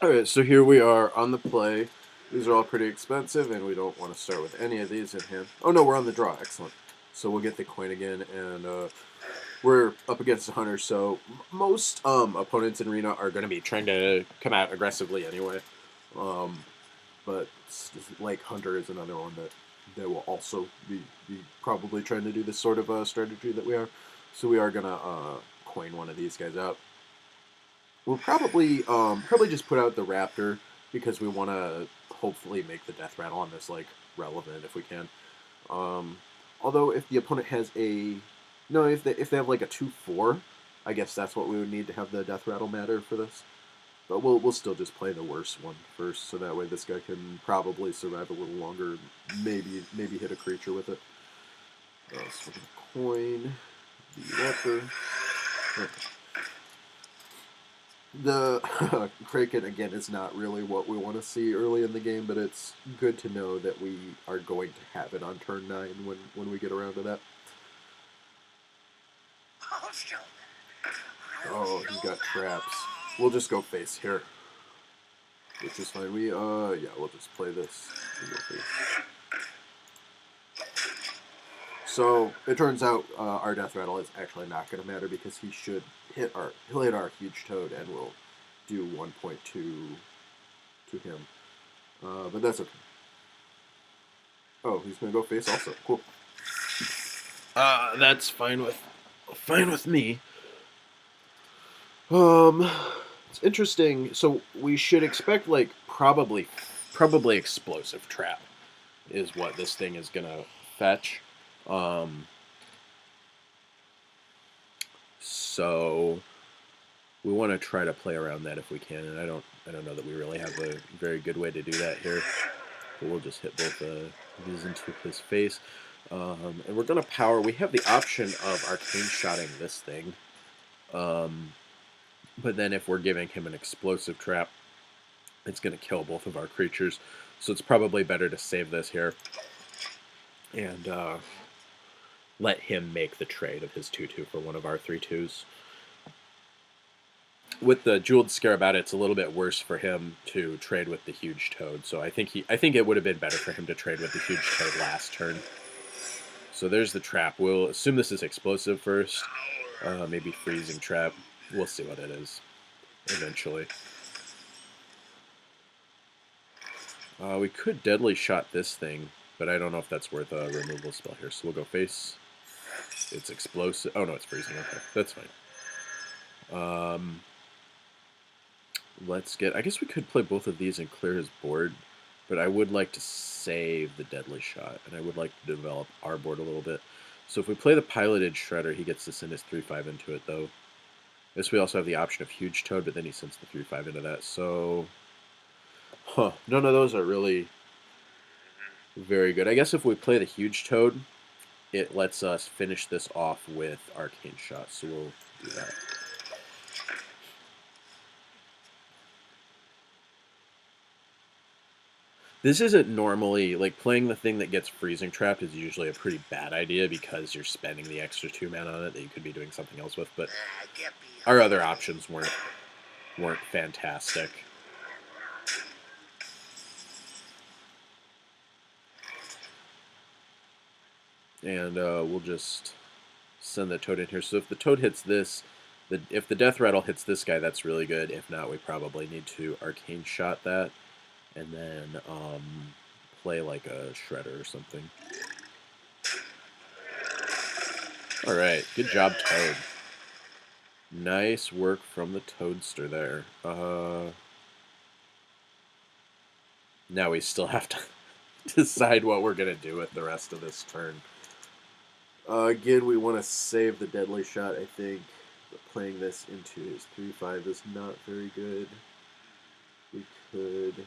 Alright, so here we are on the play. These are all pretty expensive, and we don't want to start with any of these in hand. Oh no, we're on the draw. Excellent. So we'll get the coin again, and we're up against a hunter, so most opponents in Arena are going to be trying to come out aggressively anyway. Um, but like Hunter is another one that will also be probably trying to do this sort of strategy that we are. So we are going to coin one of these guys out. We'll probably just put out the Raptor because we want to hopefully make the death rattle on this like relevant if we can. Um, Although if the opponent has a no, if they have like a 2/4, I guess that's what we would need to have the death rattle matter for this. But we'll still just play the worst one first, so that way this guy can probably survive a little longer. Maybe hit a creature with it. So we're gonna coin the Raptor. Okay. The Kraken, again, is not really what we want to see early in the game, but it's good to know that we are going to have it on turn 9 when we get around to that. Oh, he's got traps. We'll just go face here, which is fine. Yeah, we'll just play this. So it turns out our death rattle is actually not going to matter because he'll hit our huge toad and we'll do 1.2 to him. But that's okay. Oh, he's going to go face also. Cool. That's fine with me. It's interesting. So we should expect like probably explosive trap is what this thing is gonna fetch. So we want to try to play around that if we can, and I don't know that we really have a very good way to do that here. But we'll just hit both of these into his face. And we're going to power. We have the option of arcane shotting this thing. But then if we're giving him an explosive trap, it's going to kill both of our creatures. So it's probably better to save this here and let him make the trade of his 2/2 for one of our 3/2s. With the Jeweled Scarab, it's a little bit worse for him to trade with the huge toad. So I think it would have been better for him to trade with the huge toad last turn. So there's the trap. We'll assume this is explosive first. Maybe freezing trap. We'll see what it is eventually. We could deadly shot this thing, but I don't know if that's worth a removal spell here. So we'll go face. It's explosive. Oh no, it's freezing. Okay, that's fine. Let's get... I guess we could play both of these and clear his board, but I would like to save the deadly shot, and I would like to develop our board a little bit. So if we play the piloted Shredder, he gets to send his 3/5 into it, though. I guess we also have the option of huge toad, but then he sends the 3/5 into that. So, none of those are really very good. I guess if we play the huge toad, it lets us finish this off with arcane shot. So we'll do that. This isn't normally, like, playing the thing that gets freezing trapped is usually a pretty bad idea because you're spending the extra 2 mana on it that you could be doing something else with, but our other options weren't fantastic. And we'll just send the toad in here. So if the toad hits this, if the death rattle hits this guy, that's really good. If not, we probably need to arcane shot that. And then play like a Shredder or something. Alright, good job, Toad. Nice work from the Toadster there. Now we still have to decide what we're going to do with the rest of this turn. Again, we want to save the deadly shot, I think. But playing this into his 3/5 is not very good. We could...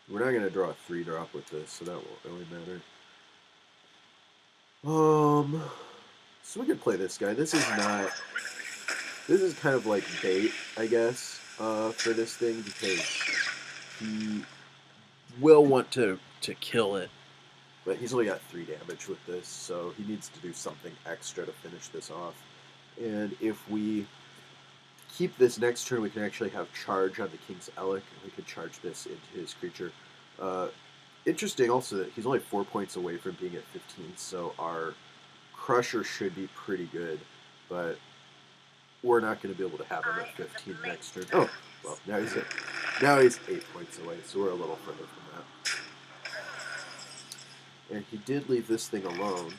We're not going to draw a 3-drop with this, so that won't really matter. So we could play this guy. This is kind of like bait, I guess, for this thing, because he will want to kill it, but he's only got 3 damage with this, so he needs to do something extra to finish this off. And if we keep this next turn, we can actually have charge on the King's Elec, and we could charge this into his creature. Interesting also that he's only 4 points away from being at 15, so our Crusher should be pretty good, but we're not going to be able to have him at 15 next turn. Oh, well, now he's 8 points away, so we're a little further from that. And he did leave this thing alone,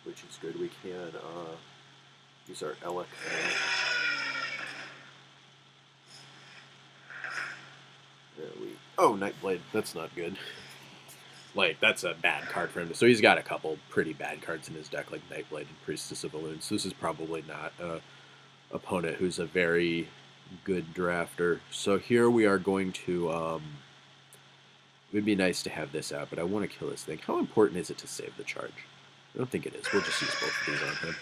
which is good. We can use our Elec. Oh, Nightblade. That's not good. Like, that's a bad card for him. So he's got a couple pretty bad cards in his deck, like Nightblade and Priestess of Elune. So this is probably not an opponent who's a very good drafter. So here we are going to... it would be nice to have this out, but I want to kill this thing. How important is it to save the charge? I don't think it is. We'll just use both of these on him.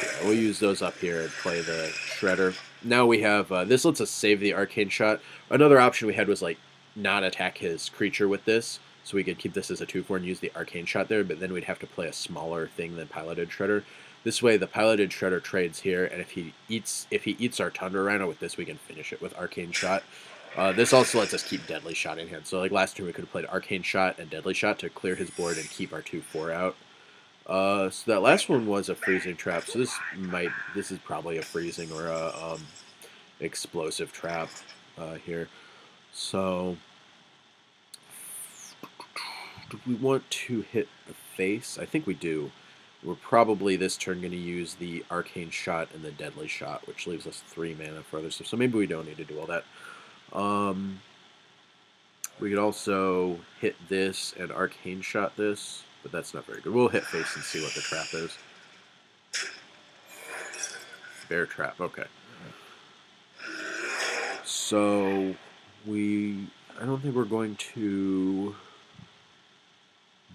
Yeah, we'll use those up here and play the Shredder. Now we have... this lets us save the Arcane Shot. Another option we had was, like, not attack his creature with this, so we could keep this as a 2/4 and use the Arcane Shot there, but then we'd have to play a smaller thing than Piloted Shredder. This way, the Piloted Shredder trades here, and if he eats our Tundra Rhino with this, we can finish it with Arcane Shot. This also lets us keep Deadly Shot in hand. So like last turn, we could have played Arcane Shot and Deadly Shot to clear his board and keep our 2/4 out. So that last one was a Freezing Trap. So this is probably a Freezing or a Explosive Trap here. So do we want to hit the face? I think we do. We're probably this turn going to use the Arcane Shot and the Deadly Shot, which leaves us 3 mana for other stuff. So maybe we don't need to do all that. We could also hit this and Arcane Shot this, but that's not very good. We'll hit face and see what the trap is. Bear Trap, okay. So I don't think we're going to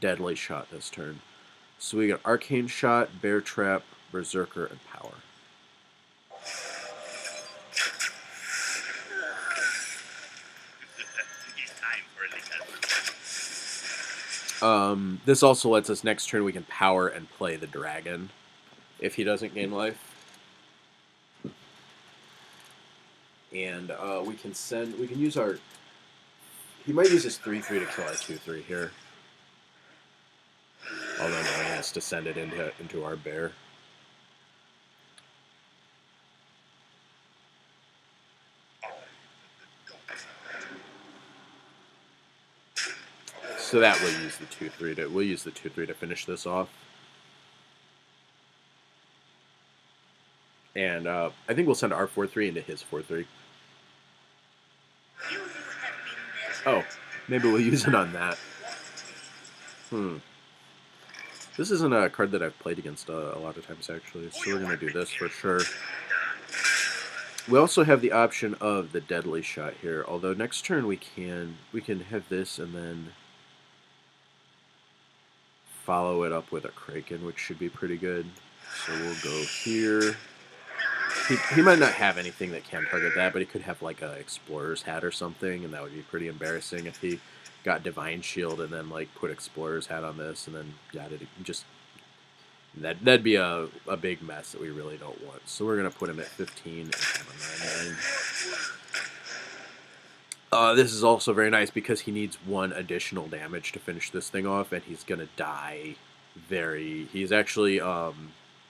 Deadly Shot this turn. So we got Arcane Shot, Bear Trap, Berserker, and Power. This also lets us next turn we can power and play the dragon if he doesn't gain life. And we can use our... He might use his 3/3 to kill our 2/3 here. Although now he has to send it into our bear. So that will use the 2/3 to finish this off. And I think we'll send our 4/3 into his 4/3. Oh, maybe we'll use it on that. This isn't a card that I've played against a lot of times, actually, so we're going to do this for sure. We also have the option of the Deadly Shot here, although next turn we can have this and then follow it up with a Kraken, which should be pretty good. So we'll go here. He might not have anything that can target that, but he could have like a Explorer's Hat or something, and that would be pretty embarrassing if he got Divine Shield and then like put Explorer's Hat on this and then got it. Just that'd be a big mess that we really don't want. So we're gonna put him at 15 and have a 9/9. This is also very nice because he needs 1 additional damage to finish this thing off, and he's gonna die. He's actually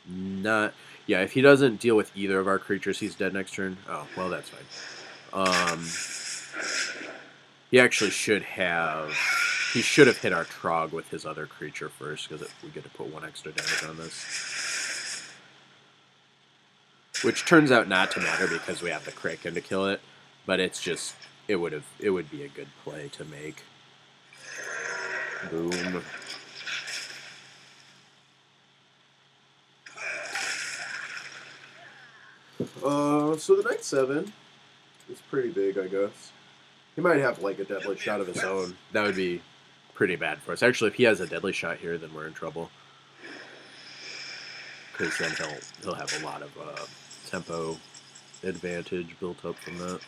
not. Yeah, if he doesn't deal with either of our creatures, he's dead next turn. Oh, well, that's fine. He actually should have... He should have hit our Trog with his other creature first, because we get to put 1 extra damage on this. Which turns out not to matter because we have the Kraken to kill it, but it's just... It would be a good play to make. Boom. So the Knight 7 is pretty big, I guess. He might have like a Deadly Shot of his own. That would be pretty bad for us. Actually, if he has a Deadly Shot here, then we're in trouble. Because then he'll have a lot of tempo advantage built up from that.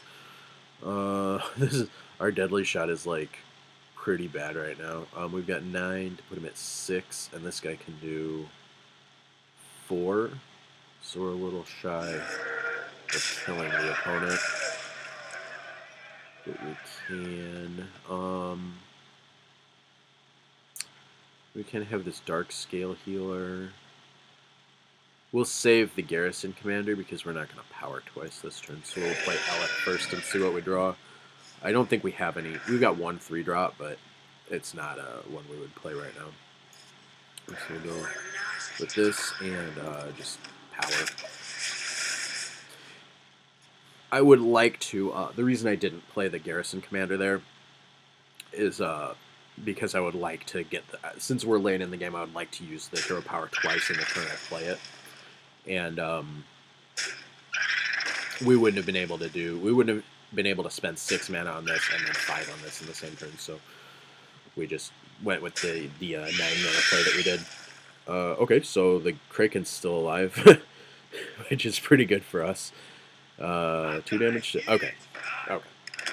Our Deadly Shot is like pretty bad right now. We've got 9 to put him at 6, and this guy can do 4. So we're a little shy of killing the opponent. But we can have this Dark Scale Healer. We'll save the Garrison Commander because we're not going to power twice this turn. So we'll play Alec first and see what we draw. I don't think we have any. We've got 1 3-drop, but it's not one we would play right now. So we'll go with this and just power. I would like to. The reason I didn't play the Garrison Commander there is because I would like to get the. Since we're late in the game, I would like to use the hero power twice in the turn I play it, and we wouldn't have been able to do. We wouldn't have been able to spend 6 mana on this and then 5 on this in the same turn. So we just went with the 9 mana play that we did. Okay, so the Kraken's still alive, which is pretty good for us. 2 damage to... Okay.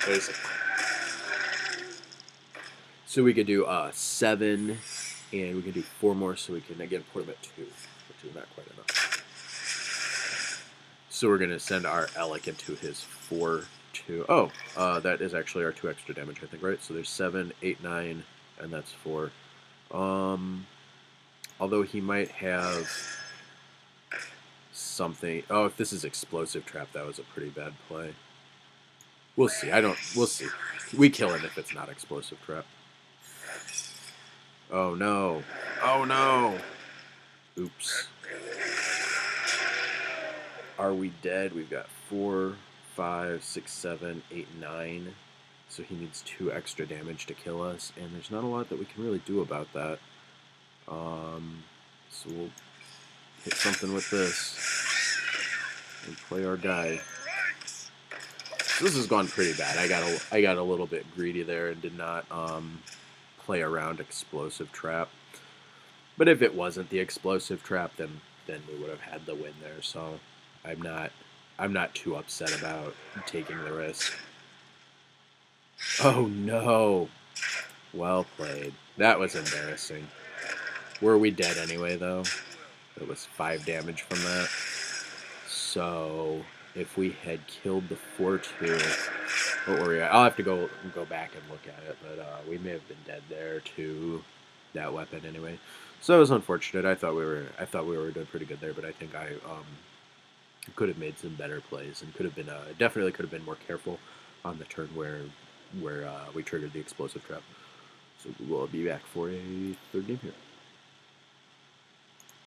Basically. So we could do 7, and we can do 4 more, so we can, again, put them at 2, which is not quite enough. So we're going to send our Alec into his 4-2. Oh, that is actually our 2 extra damage, I think, right? So there's 7, 8, 9, and that's 4. Although he might have something... Oh, if this is Explosive Trap, that was a pretty bad play. We'll see. We'll see. We kill him if it's not Explosive Trap. Oh, no. Oh, no. Oops. Are we dead? We've got 4, 5, 6, 7, 8, 9. So he needs 2 extra damage to kill us, and there's not a lot that we can really do about that. So we'll hit something with this and play our guy. So this has gone pretty bad. I got a little bit greedy there and did not play around Explosive Trap. But if it wasn't the Explosive Trap, then we would have had the win there. So I'm not too upset about taking the risk. Oh no. Well played. That was embarrassing. Were we dead anyway, though? It was 5 damage from that. So if we had killed the 4-2, what were we at? I'll have to go back and look at it, but we may have been dead there to that weapon anyway. So it was unfortunate. I thought we were doing pretty good there, but I think I could have made some better plays and could have been definitely could have been more careful on the turn where we triggered the Explosive Trap. So we'll be back for a 3rd game here.